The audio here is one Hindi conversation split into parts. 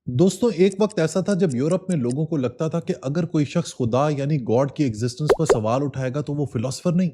दोस्तों, एक वक्त ऐसा था जब यूरोप में लोगों को लगता था कि अगर कोई शख्स खुदा यानी गॉड की एग्जिस्टेंस पर सवाल उठाएगा तो वो फिलोसफर नहीं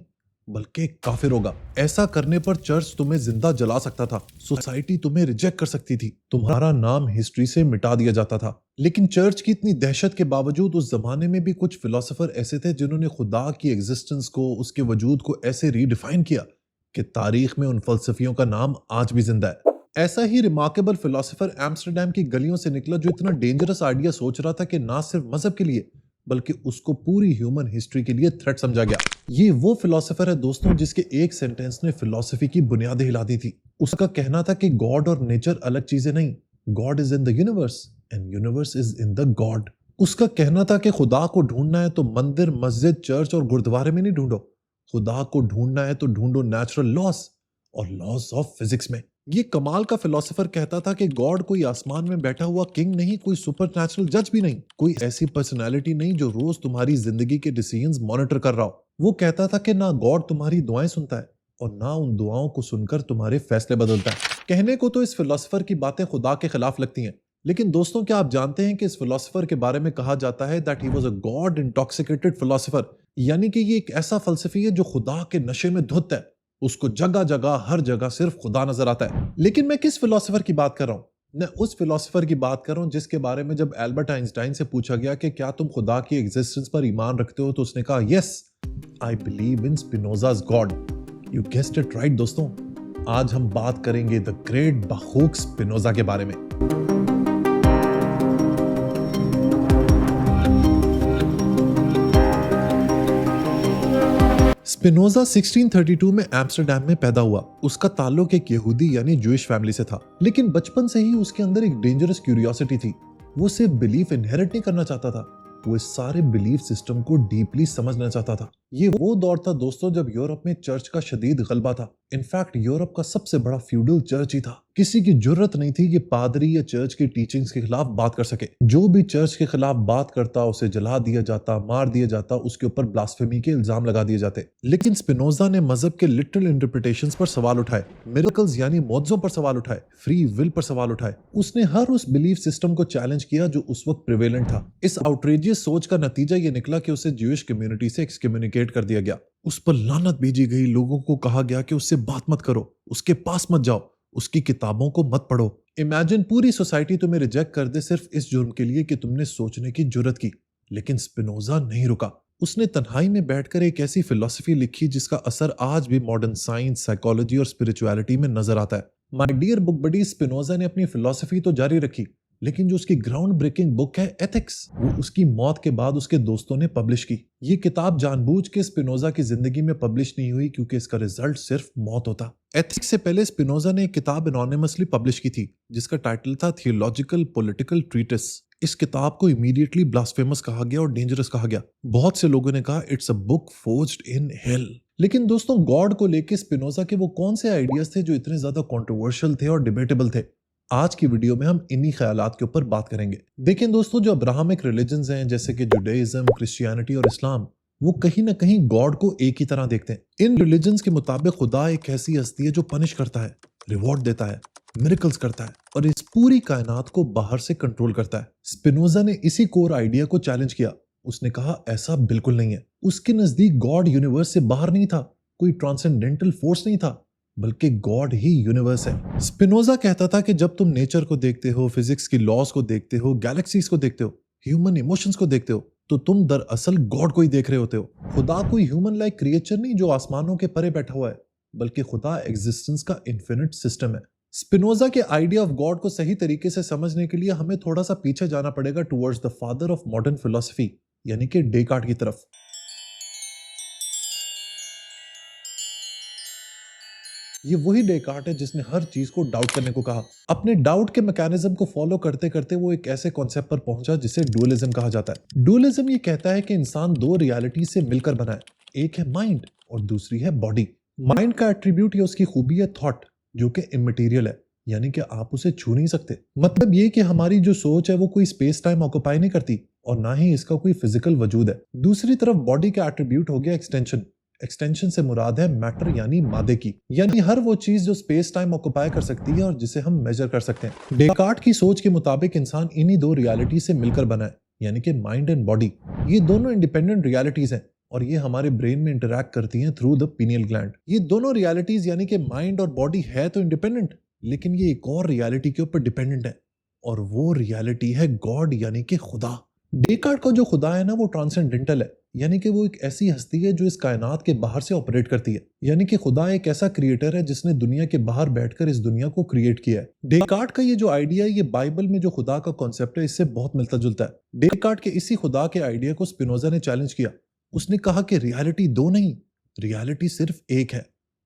बल्कि एक काफिर होगा। ऐसा करने पर चर्च तुम्हें जिंदा जला सकता था, सोसाइटी तुम्हें रिजेक्ट कर सकती थी, तुम्हारा नाम हिस्ट्री से मिटा दिया जाता था। लेकिन चर्च की इतनी दहशत के बावजूद उस जमाने में भी कुछ फिलोसफर ऐसे थे जिन्होंने खुदा की एग्जिस्टेंस को, उसके वजूद को ऐसे रीडिफाइन किया कि तारीख में उन फलसफियों का नाम आज भी जिंदा है। ऐसा ही रिमार्केबल फिलोसोफर एम्स्टरडेम की गलियों से निकला जो इतना डेंजरस आइडिया सोच रहा था कि ना सिर्फ मजहब के लिए बल्कि उसको पूरी ह्यूमन हिस्ट्री के लिए थ्रेट समझा गया। ये वो फिलोसोफर है दोस्तों जिसके एक सेंटेंस ने फिलोसफी की बुनियादें हिला दी थी। उसका कहना था कि गॉड और नेचर अलग चीजें नहीं, God is in the universe and universe is in the God. उसका कहना था कि खुदा को ढूंढना है तो मंदिर, मस्जिद, चर्च और गुरुद्वारे में नहीं ढूंढो, खुदा को ढूंढना है तो ढूंढो नेचुरल लॉस और लॉस ऑफ फिजिक्स में। ये कमाल का फिलोसोफर कहता था कि गॉड कोई आसमान में बैठा हुआ किंग नहीं, कोई सुपरनैचुरल जज भी नहीं, कोई ऐसी पर्सनालिटी नहीं जो रोज तुम्हारी जिंदगी के डिसीजंस मॉनिटर कर रहा हो। वो कहता था कि ना गॉड तुम्हारी दुआएं सुनता है और ना उन दुआओं को सुनकर तुम्हारे फैसले बदलता है। कहने को तो इस फिलोसोफर की बातें खुदा के खिलाफ लगती हैं, लेकिन दोस्तों क्या आप जानते हैं कि इस फिलोसोफर के बारे में कहा जाता है that he was a God intoxicated philosopher, यानी कि ये एक ऐसा फलसफी है जो खुदा के नशे में धुत है। उसको जगह जगह, हर जगह सिर्फ खुदा नजर आता है। लेकिन मैं किस फिलोसोफर की बात कर रहा हूं? मैं उस फिलोसोफर की बात कर रहा हूं जिसके बारे में जब एल्बर्ट आइंस्टाइन से पूछा गया कि क्या तुम खुदा की एग्जिस्टेंस पर ईमान रखते हो तो उसने कहा yes, I believe in Spinoza's God. You guessed it right दोस्तों, आज हम बात करेंगे द ग्रेट बरूख स्पिनोजा के बारे में। स्पिनोजा 1632 में एम्स्टरडेम में पैदा हुआ। उसका ताल्लुक एक यहूदी यानी जूइश फैमिली से था, लेकिन बचपन से ही उसके अंदर एक डेंजरस क्यूरियोसिटी थी। वो सिर्फ बिलीफ इनहेरिट नहीं करना चाहता था, वो इस सारे बिलीफ सिस्टम को डीपली समझना चाहता था। ये वो दौर था दोस्तों जब यूरोप में चर्च का शदीद गलबा था। इनफैक्ट यूरोप का सबसे बड़ा फ्यूडल चर्च ही था। किसी की जुर्रत नहीं थी कि पादरी या चर्च की टीचिंग्स के खिलाफ बात कर सके। जो भी चर्च के खिलाफ बात करता उसे जला दिया जाता, मार दिया जाता, उसके ऊपर ब्लास्फेमी के इल्जाम लगा दिए जाते। लेकिन स्पिनोजा ने मजहब के लिटरल इंटरप्रिटेशंस पर सवाल उठाए, मिरेकल्स यानी मौजज़ों पर सवाल उठाए, फ्री विल पर सवाल उठाए। उसने हर उस बिलीफ सिस्टम को चैलेंज किया जो उस वक्त प्रिवेलेंट था। इस आउटरेजियस सोच का नतीजा ये निकला कि उसे ज्यूइश कम्युनिटी से एक्सकम्युनिकेट कर दिया गया। उस पर लानत भेजी गई, लोगों को कहा गया कि उससे बात मत करो, उसके पास मत जाओ, उसकी किताबों को मत पढ़ो। इमेजिन पूरी सोसाइटी तुम्हें रिजेक्ट कर दे सिर्फ इस जुर्म के लिए कि तुमने सोचने की जुर्रत की। लेकिन स्पिनोजा नहीं रुका। उसने तन्हाई में बैठकर एक ऐसी फिलॉसफी लिखी जिसका असर आज भी मॉडर्न साइंस, साइकोलॉजी और स्पिरिचुअलिटी में नजर आता है। My dear book buddy, Spinoza ने अपनी फिलॉसफी तो जारी रखी, लेकिन जो उसकी ग्राउंड ब्रेकिंग बुक है एथिक्स, वो उसकी मौत के बाद उसके दोस्तों ने पब्लिश की। ये किताब जानबूझ के स्पिनोजा की जिंदगी में पब्लिश नहीं हुई क्योंकि इसका रिजल्ट सिर्फ मौत होता। एथिक्स से पहले स्पिनोजा ने एक किताब एनोनिमसली पब्लिश की थी जिसका टाइटल था थियोलॉजिकल पॉलिटिकल ट्रीटिस। इस किताब को इमीडिएटली ब्लास्फेमस कहा गया और डेंजरस कहा गया। बहुत से लोगों ने कहा it's a book forged in hell. लेकिन दोस्तों, गॉड को लेके स्पिनोजा के वो कौन से आइडियाज थे जो इतने ज्यादा कंट्रोवर्शियल थे और डिबेटेबल थे? आज की वीडियो में हम इन्हीं ख्यालात के ऊपर बात करेंगे। देखें दोस्तों, जो अब्राहमिक रिलीजन्स हैं जैसे कि जुडाइज्म, क्रिश्चियनिटी और इस्लाम, वो कहीं ना कहीं गॉड को एक ही तरह देखते हैं। इन रिलीजन्स के मुताबिक खुदा एक ऐसी हस्ती है जो पनिश करता है, रिवॉर्ड देता है, मिरेकल्स करता है और इस पूरी कायनात को बाहर से कंट्रोल करता है। स्पिनोजा ने इसी कोर आइडिया को चैलेंज किया। उसने कहा ऐसा बिल्कुल नहीं है। उसके नजदीक गॉड यूनिवर्स से बाहर नहीं था, कोई ट्रांसेंडेंटल फोर्स नहीं था, बल्कि गॉड ही यूनिवर्स है। स्पिनोजा कहता था कि जब तुम नेचर को देखते हो, फिजिक्स की लॉज को देखते हो, गैलेक्सीज को देखते हो, ह्यूमन इमोशंस को देखते हो, तो तुम दरअसल गॉड को ही देख रहे होते हो। खुदा कोई ह्यूमन लाइक क्रिएचर नहीं जो आसमानों के परे बैठा हुआ है, बल्कि खुदा एग्जिस्टेंस का इन्फिनिट सिस्टम है। स्पिनोजा के आइडिया ऑफ गॉड को सही तरीके से समझने के लिए हमें थोड़ा सा पीछे जाना पड़ेगा towards the father of modern philosophy, यानी कि डेकार्ट की तरफ। ये वही डेकार्ट है जिसने हर चीज को डाउट करने को कहा। अपने डाउट के मैकेनिज्म को फॉलो करते करते वो एक ऐसे कॉन्सेप्ट पर पहुंचा जिसे डुअलिज्म कहा जाता है। डुअलिज्म ये कहता है कि इंसान दो रियलिटी से मिलकर बना है, एक है माइंड और दूसरी है बॉडी। माइंड का एट्रीब्यूट या उसकी खूबी है थॉट, जो कि इमटेरियल है, यानी कि आप उसे छू नहीं सकते। मतलब ये कि हमारी जो सोच है वो कोई स्पेस टाइम ऑक्यूपाई नहीं करती और ना ही इसका कोई फिजिकल वजूद है। दूसरी तरफ बॉडी का एट्रीब्यूट हो गया एक्सटेंशन, एक्सटेंशन से मुराद है मैटर यानी मादे की, यानी हर वो चीज जो स्पेस टाइम ऑक्युपाई कर सकती है और जिसे हम मेजर कर सकते हैं। डेकार्ट की सोच के मुताबिक इंसान इन्हीं दो रियलिटी से मिलकर बना है, यानी कि माइंड एंड बॉडी। ये दोनों इंडिपेंडेंट रियलिटीज हैं और ये हमारे ब्रेन में इंटरैक्ट करती हैं थ्रू द पीनियल ग्लैंड। ये दोनों रियलिटीज यानी कि माइंड और बॉडी है तो इंडिपेंडेंट, लेकिन ये एक और रियलिटी के ऊपर डिपेंडेंट है और वो रियलिटी है गॉड यानी कि खुदा। डेकार्ट का जो खुदा है ना वो ट्रांसेंडेंटल है, यानी कि वो एक ऐसी हस्ती है जो इस कायनात के बाहर से ऑपरेट करती है, यानी कि खुदा एक ऐसा क्रिएटर है जिसने दुनिया के बाहर बैठकर इस दुनिया को क्रिएट किया है। डेकार्ट का ये जो आइडिया है ये बाइबल में जो खुदा का कॉन्सेप्ट है इससे बहुत मिलता जुलता है। डेकार्ट के इसी खुदा के आइडिया को स्पिनोजा ने चैलेंज किया। उसने कहा कि रियलिटी दो नहीं, रियलिटी सिर्फ एक है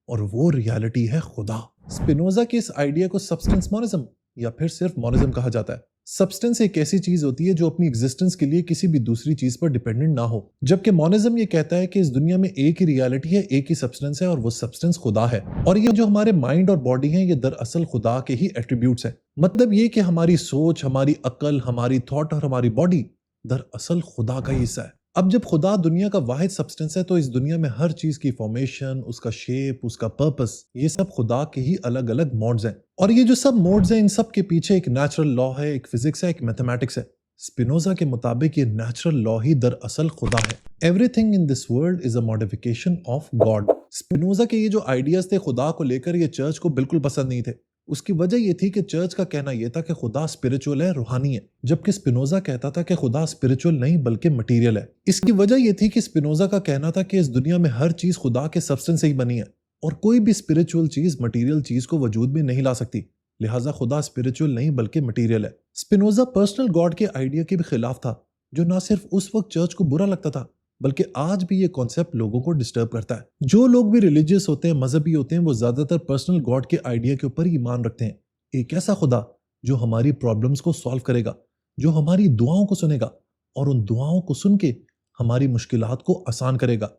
और वो रियलिटी है खुदा। स्पिनोजा के इस आइडिया को सब्सटेंस मोनिज्म या फिर सिर्फ मोनिज्म कहा जाता है। सब्सटेंस एक ऐसी चीज होती है जो अपनी एग्जिस्टेंस के लिए किसी भी दूसरी चीज पर डिपेंडेंट ना हो, जबकि मोनिज्म ये कहता है कि इस दुनिया में एक ही रियलिटी है, एक ही सब्सटेंस है और वो सब्सटेंस खुदा है। और ये जो हमारे माइंड और बॉडी है ये दरअसल खुदा के ही एट्रीब्यूट्स हैं। मतलब ये कि हमारी सोच, हमारी अकल, हमारी थॉट और हमारी बॉडी दरअसल खुदा का हिस्सा है। अब जब खुदा दुनिया का वाहिद सब्सटेंस है तो इस दुनिया में हर चीज की फॉर्मेशन, उसका शेप, उसका पर्पस, ये सब खुदा के ही अलग अलग मोड्स हैं। और ये जो सब मोड्स हैं इन सब के पीछे एक नेचुरल लॉ है, एक फिजिक्स है, एक मैथमेटिक्स है। स्पिनोजा के मुताबिक ये नेचुरल लॉ ही दरअसल खुदा है। Everything in this world is a modification of God. Spinoza के ये जो आइडियाज थे खुदा को लेकर ये चर्च को बिल्कुल पसंद नहीं थे। उसकी वजह यह थी कि चर्च का कहना यह था कि खुदा स्पिरिचुअल है, रूहानी है, जबकि स्पिनोजा कहता था कि खुदा स्पिरिचुअल नहीं बल्कि मटेरियल है। इसकी वजह यह थी कि स्पिनोजा का कहना था कि इस दुनिया में हर चीज खुदा के सब्सटेंस से ही बनी है और कोई भी स्पिरिचुअल चीज मटेरियल चीज को वजूद में नहीं ला सकती, लिहाजा खुदा स्पिरिचुअल नहीं बल्कि मटेरियल है। स्पिनोजा पर्सनल गॉड के आइडिया के भी खिलाफ था, जो ना सिर्फ उस वक्त चर्च को बुरा लगता था बल्कि आज भी ये कॉन्सेप्ट लोगों को डिस्टर्ब करता है। जो लोग भी रिलीजियस होते हैं, मजहबी होते हैं, वो ज्यादातर पर्सनल गॉड के आइडिया के ऊपर ही ईमान रखते हैं। एक ऐसा खुदा जो हमारी प्रॉब्लम्स को सॉल्व करेगा, जो हमारी दुआओं को सुनेगा और उन दुआओं को सुन के हमारी मुश्किलात को आसान करेगा।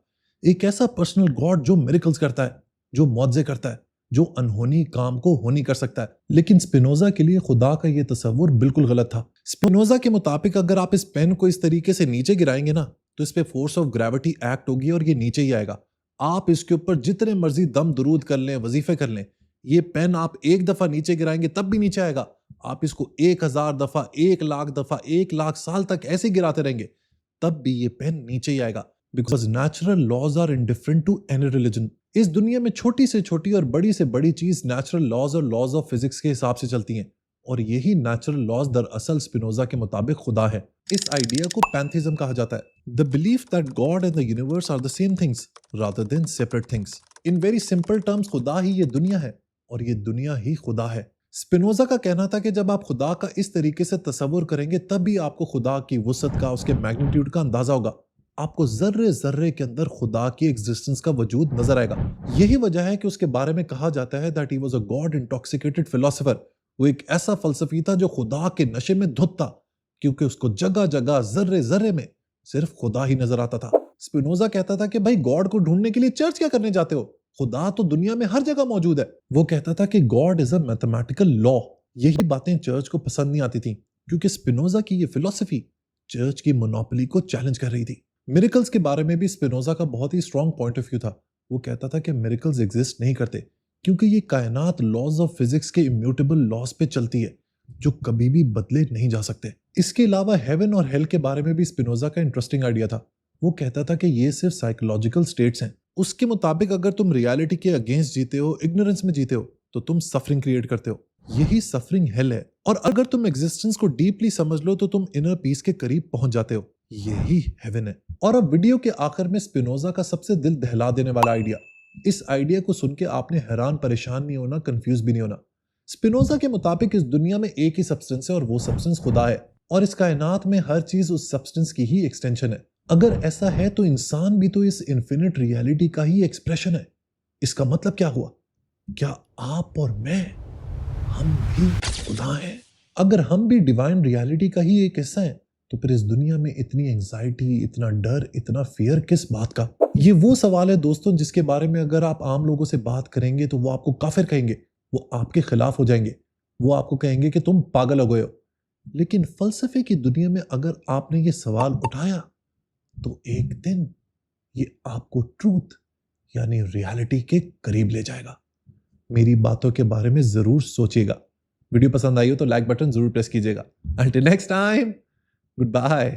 एक ऐसा पर्सनल गॉड जो मिरेकल्स करता है, जो मौजे करता है, जो अनहोनी काम को होनी कर सकता है। लेकिन स्पिनोजा के लिए खुदा का यह तस्वुर बिल्कुल गलत था। स्पिनोजा के मुताबिक अगर आप इस पेन को इस तरीके से नीचे गिराएंगे ना तो इस पे फोर्स ऑफ ग्रेविटी एक्ट होगी और ये नीचे ही आएगा। आप इसके ऊपर जितने मर्जी दम दुरूद कर लें, वजीफे कर लें, ये पेन आप एक दफा नीचे गिराएंगे तब भी नीचे आएगा। आप इसको 1000 दफा, 1,00,000 दफा, 1,00,000 साल तक ऐसे गिराते रहेंगे तब भी ये पेन नीचे ही आएगा। Because natural laws are indifferent to any religion. इस दुनिया में छोटी से छोटी और बड़ी से बड़ी चीज नेचुरल लॉज और लॉज ऑफ फिजिक्स के हिसाब से चलती हैं और यही नेचुरल लॉज दरअसल स्पिनोजा के मुताबिक खुदा है। इस आइडिया को पैंथेइज्म कहा जाता है, the belief that God and the universe are the same things rather than separate things. In very simple terms खुदा ही ये दुनिया है और ये दुनिया ही खुदा है। स्पिनोजा का कहना था कि जब आप खुदा का इस तरीके से तस्वुर करेंगे तब भी आपको खुदा की वुसअत का, उसके मैग्नीट्यूड का अंदाजा होगा। आपको जर्रे जर्रे के अंदर खुदा की एग्जिस्टेंस का वजूद नजर आएगा। यही वजह है कि उसके बारे में कहा जाता है that he was a God intoxicated philosopher. वो एक ऐसा फलसफी था जो खुदा के नशे में धुत था, क्योंकि उसको जगह जगह जर्रे जर्रे में सिर्फ खुदा ही नजर आता था। स्पिनोजा कहता था कि भाई गॉड को ढूंढने के लिए चर्च क्या करने जाते हो, खुदा तो दुनिया में हर जगह मौजूद है। वो कहता था कि God is a mathematical law. यही बातें चर्च को पसंद नहीं आती थी, क्योंकि स्पिनोजा की ये फिलोसफी चर्च की मोनोपोली को चैलेंज कर रही थी। मिरेकल्स के बारे में भी स्पिनोजा का बहुत ही स्ट्रॉन्ग पॉइंट ऑफ व्यू था। वो कहता था कि मिरेकल्स एग्जिस्ट नहीं करते, क्योंकि ये कायनात लॉज ऑफ फिजिक्स के इम्यूटेबल लॉज पे चलती है जो कभी भी बदले नहीं जा सकते। इसके अलावा हेवन और हेल के बारे में भी स्पिनोजा का इंटरेस्टिंग आइडिया था। वो कहता था कि ये सिर्फ साइकोलॉजिकल स्टेट्स हैं। उसके मुताबिक अगर तुम रियलिटी के अगेंस्ट जीते हो, इग्नोरेंस में जीते हो, तो तुम सफरिंग क्रिएट करते हो। यही सफरिंग हेल है। और अगर तुम एग्जिस्टेंस को डीपली समझ लो तो तुम इनर पीस के करीब पहुंच जाते हो। यही हेवन है। और अब वीडियो के आखिर में स्पिनोजा का सबसे दिल दहला देने वाला आइडिया। इस आइडिया को सुन के आपने हैरान परेशान नहीं होना, कंफ्यूज भी नहीं होना। स्पिनोजा के मुताबिक इस दुनिया में एक ही सब्सटेंस है और वो सब्सटेंस खुदा है, और इस कायनात में हर चीज उस सब्सटेंस की ही एक्सटेंशन है। अगर ऐसा है तो इंसान भी तो इस इन्फिनिट रियलिटी का ही एक्सप्रेशन है। इसका मतलब क्या हुआ? क्या आप और मैं, हम भी खुदा हैं? अगर हम भी डिवाइन रियलिटी का ही एक हिस्सा है तो फिर इस दुनिया में इतनी एंजाइटी, इतना डर, इतना फियर किस बात का? ये वो सवाल है दोस्तों जिसके बारे में अगर आप आम लोगों से बात करेंगे तो वो आपको काफिर कहेंगे, वो आपके खिलाफ हो जाएंगे, वो आपको कहेंगे कि तुम पागल हो गए हो। लेकिन फलसफे की दुनिया में अगर आपने ये सवाल उठाया तो एक दिन ये आपको ट्रूथ यानी रियलिटी के करीब ले जाएगा। मेरी बातों के बारे में जरूर सोचिएगा। वीडियो पसंद आई हो तो लाइक बटन जरूर प्रेस कीजिएगा। Until next time, goodbye.